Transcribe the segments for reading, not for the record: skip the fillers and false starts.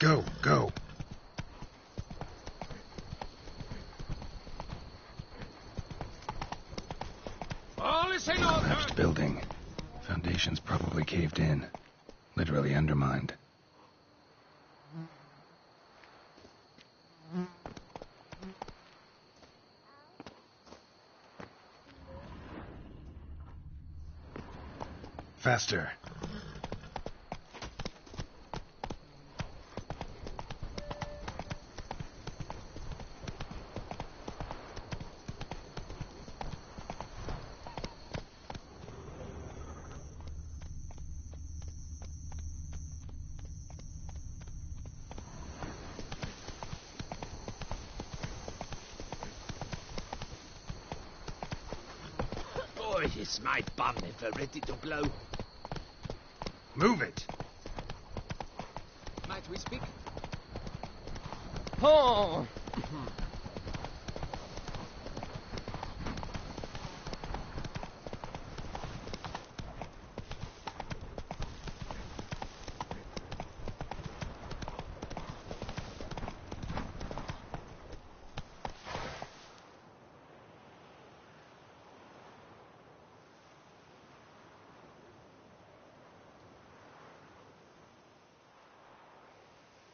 Go, go. All is in order. Collapsed building. Foundations probably caved in. Literally undermined. Faster. Boy, is my bum ever ready to blow. Move it. Might we speak? Oh!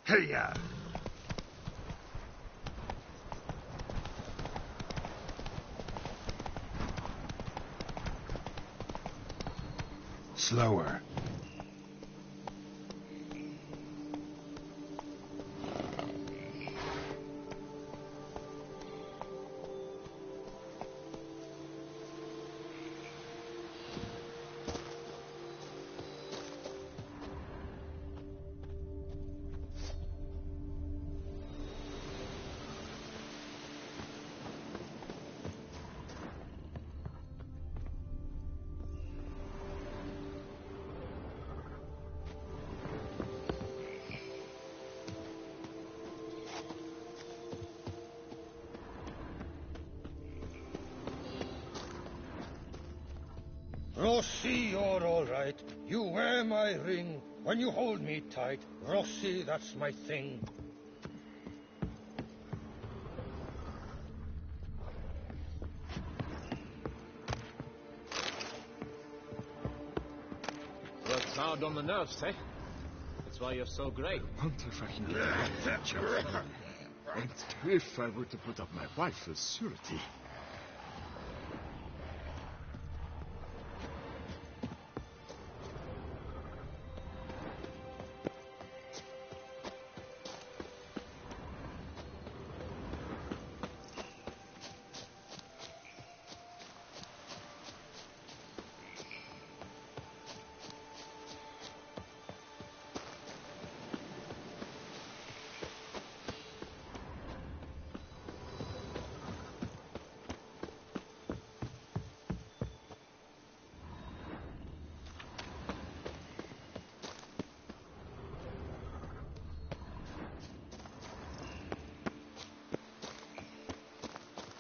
Hey-ya. Slower. Rossi, you're all right. You wear my ring when you hold me tight. Rossi, that's my thing. Works hard on the nerves, eh? That's why you're so great. And if I were to put up my wife as surety...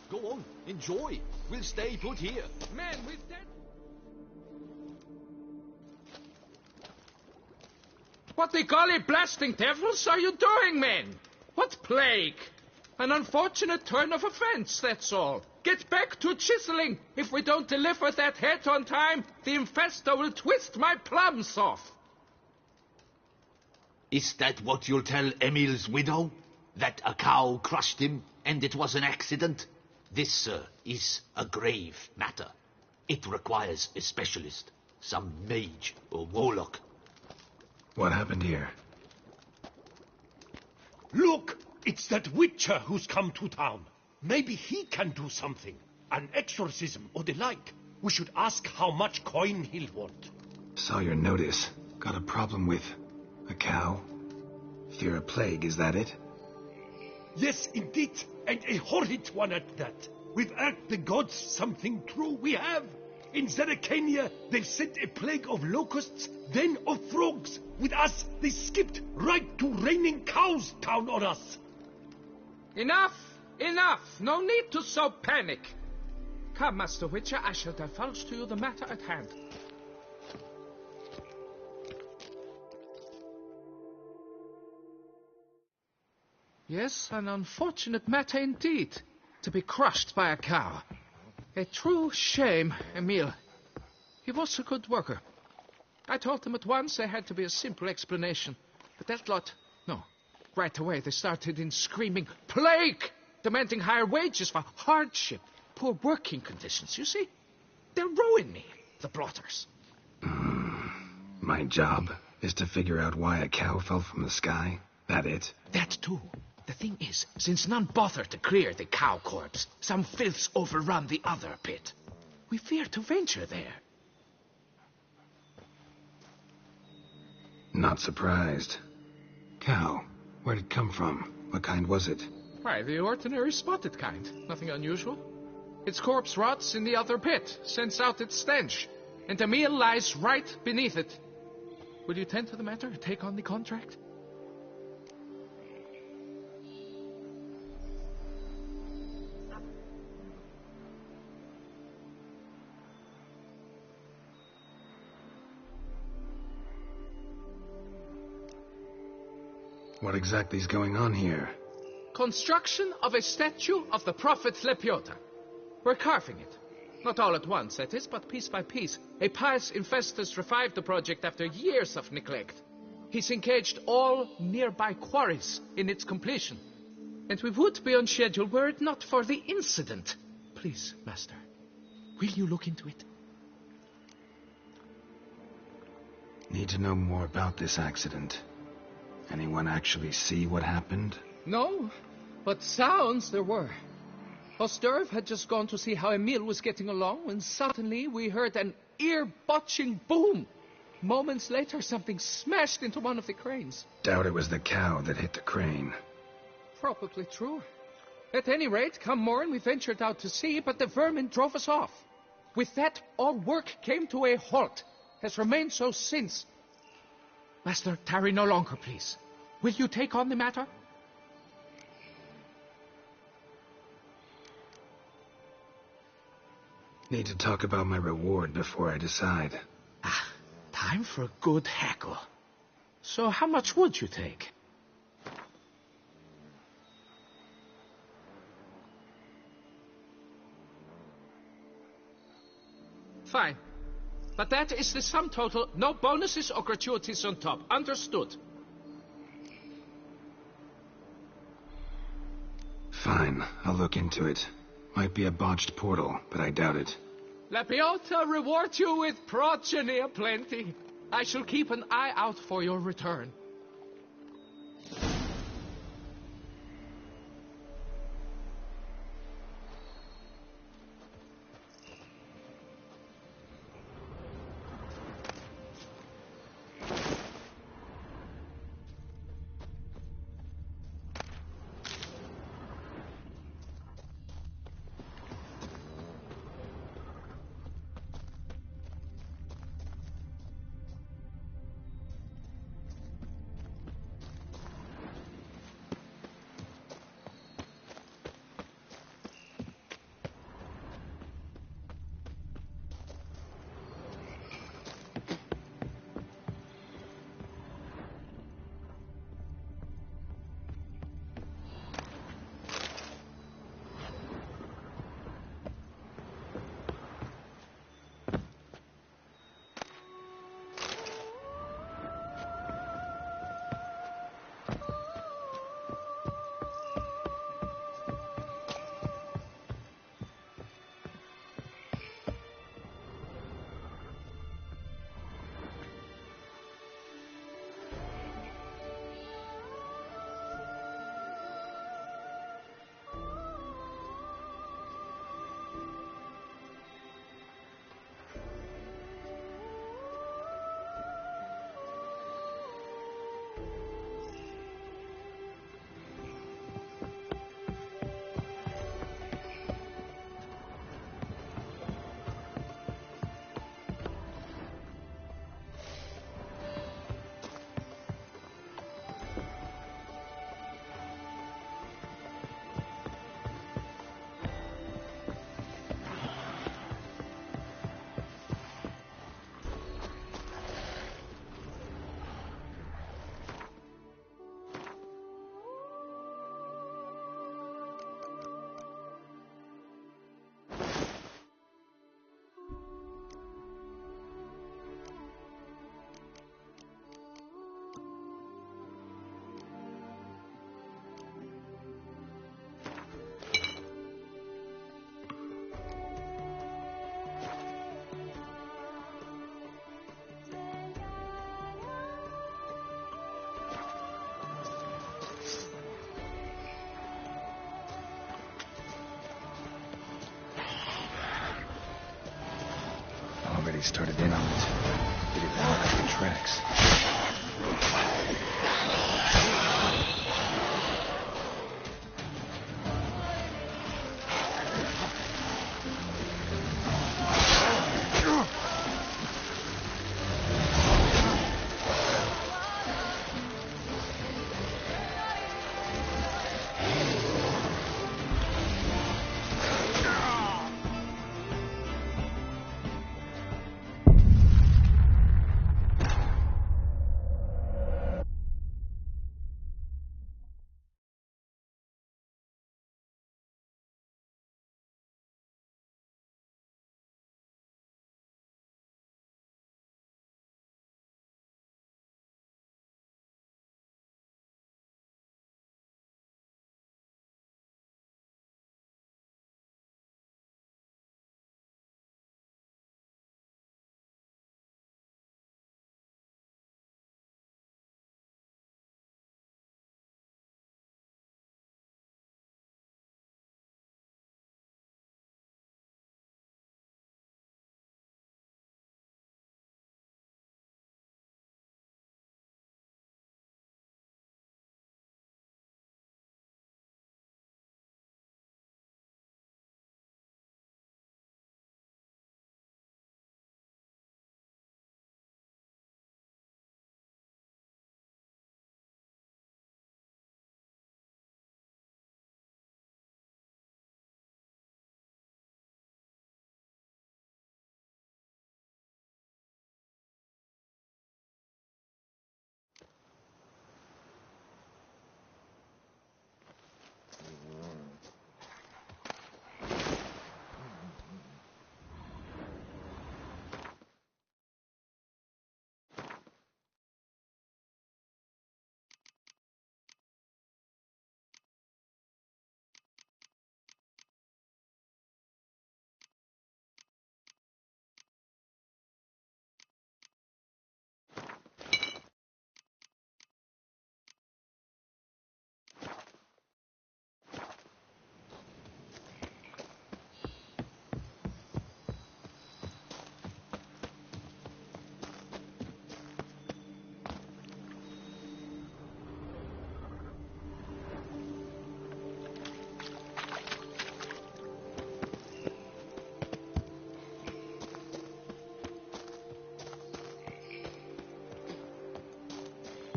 Go on, enjoy. We'll stay put here. Man, we've dead. What the golly blasting devils are you doing, men? What plague? An unfortunate turn of offense, that's all. Get back to chiseling. If we don't deliver that head on time, the infestor will twist my plums off. Is that what you'll tell Emil's widow? That a cow crushed him and it was an accident? This, sir, is a grave matter. It requires a specialist, some mage or warlock. What happened here? Look, it's that witcher who's come to town. Maybe he can do something. An exorcism or the like. We should ask how much coin he'll want. Saw your notice. Got a problem with a cow? Fear a plague, is that it? Yes, indeed, and a horrid one at that. We've asked the gods something true, we have. In Zeracania, they've sent a plague of locusts, then of frogs. With us, they skipped right to raining cows down on us. Enough! Enough! No need to so panic. Come, Master Witcher, I shall divulge to you the matter at hand. Yes, an unfortunate matter indeed, to be crushed by a cow. A true shame, Emil. He was a good worker. I told them at once there had to be a simple explanation. But that lot, no. Right away they started in screaming, plague! Demanding higher wages for hardship, poor working conditions, you see? They're ruining me, the blotters. My job is to figure out why a cow fell from the sky. That it? That too. The thing is, since none bothered to clear the cow corpse, some filths overrun the other pit. We fear to venture there. Not surprised. Cow, where'd it come from? What kind was it? Why, the ordinary spotted kind. Nothing unusual. Its corpse rots in the other pit, sends out its stench, and the meal lies right beneath it. Will you tend to the matter, take on the contract? What exactly is going on here? Construction of a statue of the prophet Lepiota. We're carving it. Not all at once, that is, but piece by piece. A pious investor's revived the project after years of neglect. He's engaged all nearby quarries in its completion. And we would be on schedule were it not for the incident. Please, Master, will you look into it? Need to know more about this accident. Anyone actually see what happened? No, but sounds there were. Osterv had just gone to see how Emil was getting along when suddenly we heard an ear-botching boom. Moments later, something smashed into one of the cranes. Doubt it was the cow that hit the crane. Probably true. At any rate, come morn, we ventured out to see, but the vermin drove us off. With that, all work came to a halt. Has remained so since. Master, tarry no longer, please. Will you take on the matter? Need to talk about my reward before I decide. Time for a good hackle. So how much would you take? Fine. But that is the sum total. No bonuses or gratuities on top. Understood? Fine, I'll look into it. Might be a botched portal, but I doubt it. Lepiota reward you with progeny aplenty. I shall keep an eye out for your return. Already started in on it. We didn't mark up the tracks.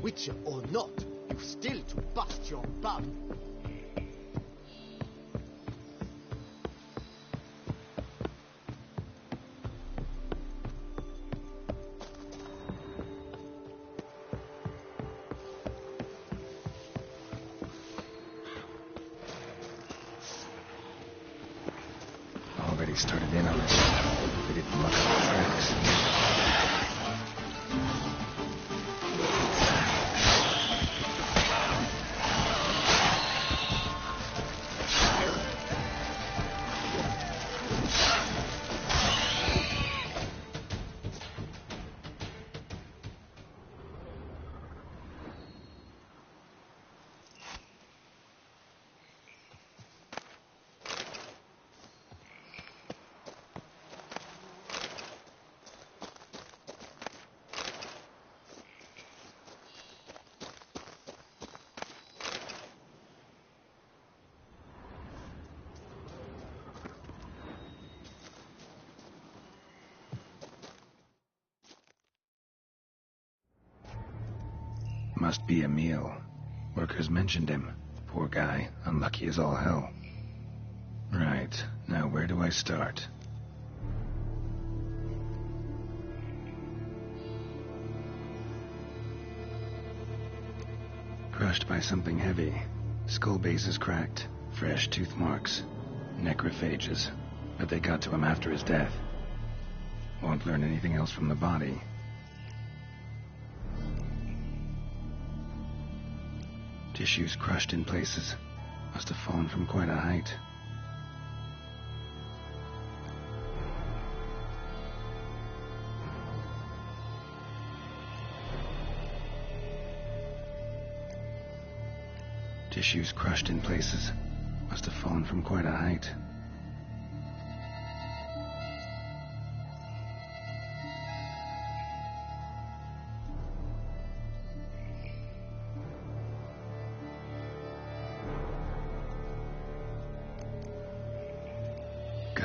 Witcher or not, you still to bust your bum. Already started in on it. We didn't muck up the tracks. Must be Emil. Workers mentioned him. Poor guy, unlucky as all hell. Right, now where do I start? Crushed by something heavy. Skull base is cracked. Fresh tooth marks. Necrophages. But they got to him after his death. Won't learn anything else from the body. Tissues crushed in places. Must have fallen from quite a height. Tissues crushed in places. Must have fallen from quite a height.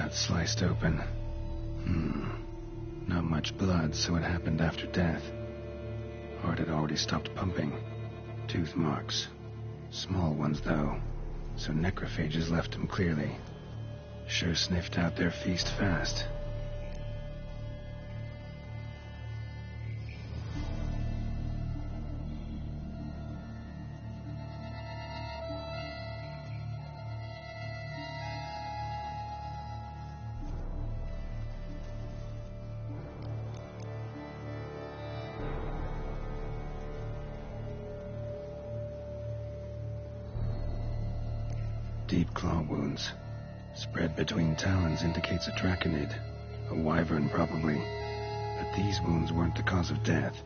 Got sliced open. Not much blood, so it happened after death. Heart had already stopped pumping. Tooth marks. Small ones, though, so necrophages left him clearly. Sure sniffed out their feast fast. Deep claw wounds. Spread between talons indicates a draconid. A wyvern, probably. But these wounds weren't the cause of death.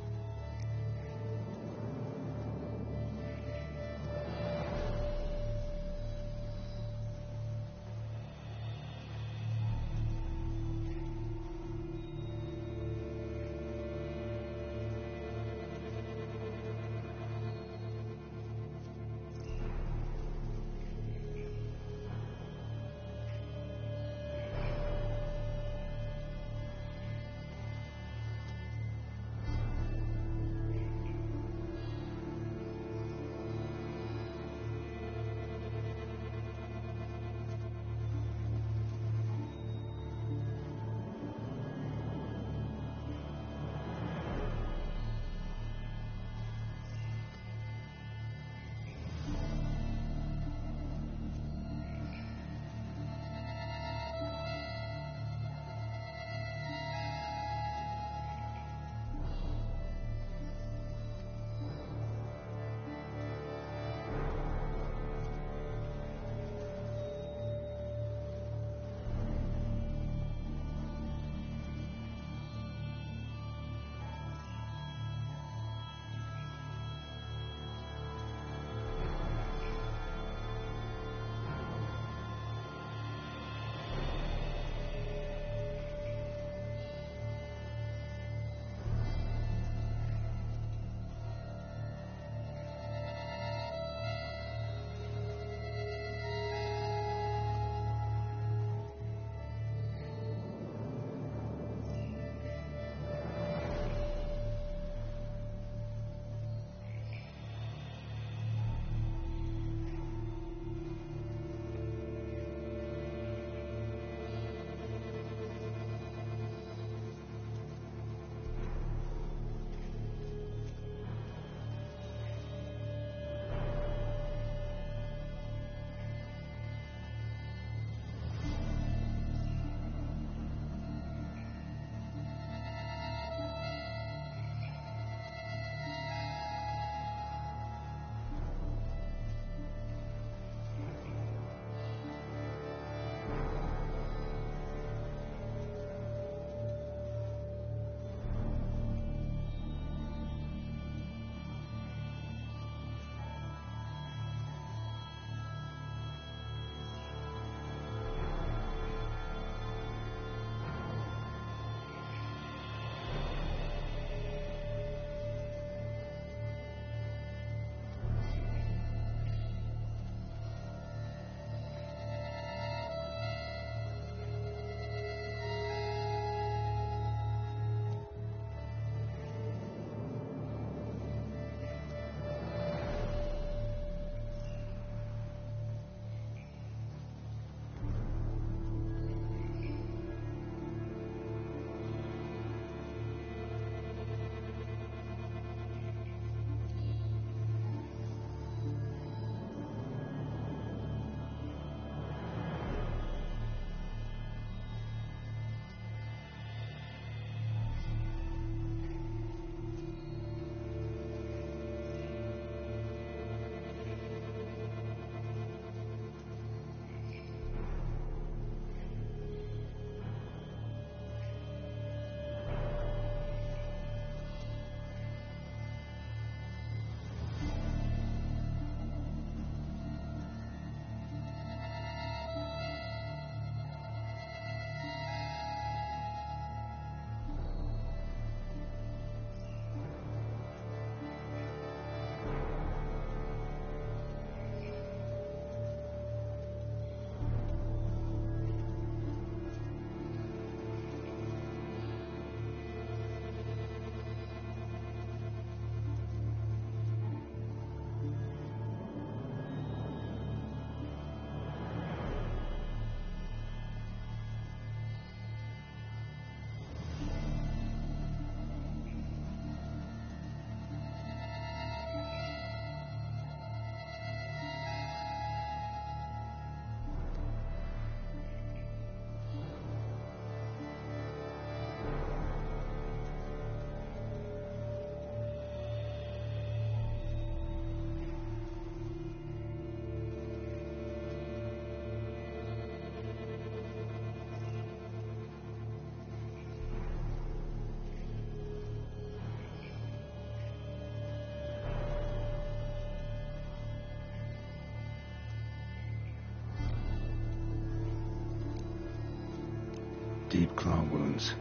deep claw wounds,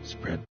spread